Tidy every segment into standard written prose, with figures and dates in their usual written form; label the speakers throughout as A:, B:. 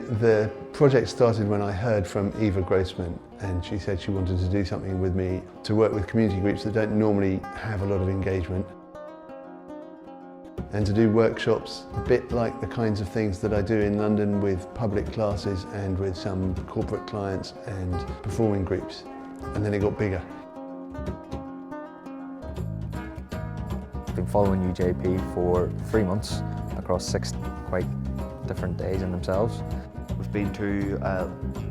A: The project started when I heard from Eva Grossman, and she said she wanted to do something with me to work with community groups that don't normally have a lot of engagement, and to do workshops a bit like the kinds of things that I do in London with public classes and with some corporate clients and performing groups. And then it got bigger.
B: I've been following UJP for 3 months across 6 quite different days in themselves.
C: We've been to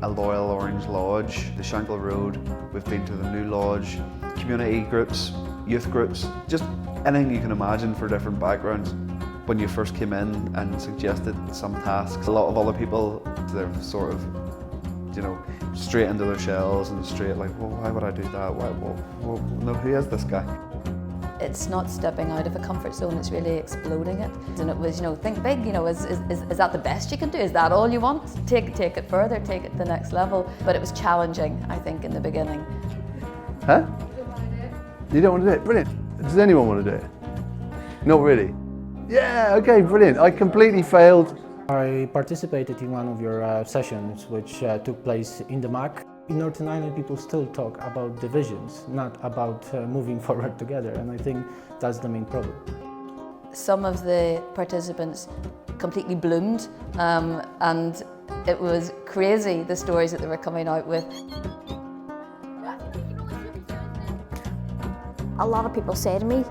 C: a Loyal Orange Lodge, the Shankill Road. We've been to the New Lodge, community groups, youth groups, just anything you can imagine for different backgrounds. When you first came in and suggested some tasks, a lot of other people, they're sort of, you know, straight into their shells and straight like, well, why would I do that? Well, no, who is this guy?
D: It's not stepping out of a comfort zone, it's really exploding it. And it was, you know, think big, you know, is that the best you can do? Is that all you want? Take it further, take it to the next level. But it was challenging, I think, in the beginning.
A: Huh? You don't want to do it? Brilliant. Does anyone want to do it? Not really? Yeah, okay, brilliant. I completely failed.
E: I participated in one of your sessions, which took place in the MAC. In Northern Ireland, people still talk about divisions, not about moving forward together, and I think that's the main problem.
D: Some of the participants completely bloomed, and it was crazy, the stories that they were coming out with.
F: A lot of people say to me,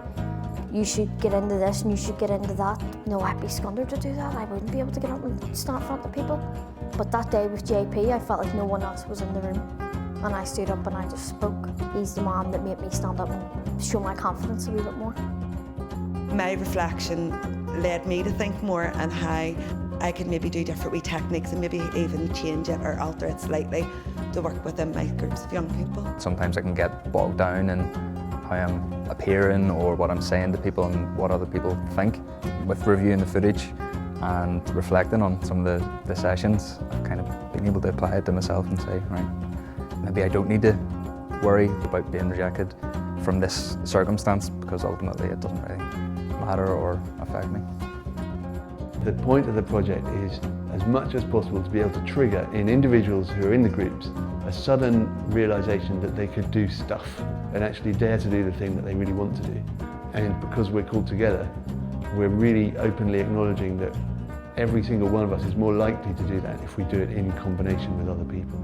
F: you should get into this and you should get into that. No, I'd be scunnered to do that. I wouldn't be able to get up and stand in front of people. But that day with JP, I felt like no one else was in the room. And I stood up and I just spoke. He's the man that made me stand up and show my confidence a wee bit more.
G: My reflection led me to think more on how I could maybe do different wee techniques and maybe even change it or alter it slightly to work within my groups of young people.
B: Sometimes I can get bogged down in how I'm appearing or what I'm saying to people and what other people think. With reviewing the footage and reflecting on some of the sessions, I've kind of been able to apply it to myself and say, right, maybe I don't need to worry about being rejected from this circumstance because ultimately it doesn't really matter or affect me.
A: The point of the project is, as much as possible, to be able to trigger in individuals who are in the groups a sudden realisation that they could do stuff and actually dare to do the thing that they really want to do. And because we're called together, we're really openly acknowledging that every single one of us is more likely to do that if we do it in combination with other people.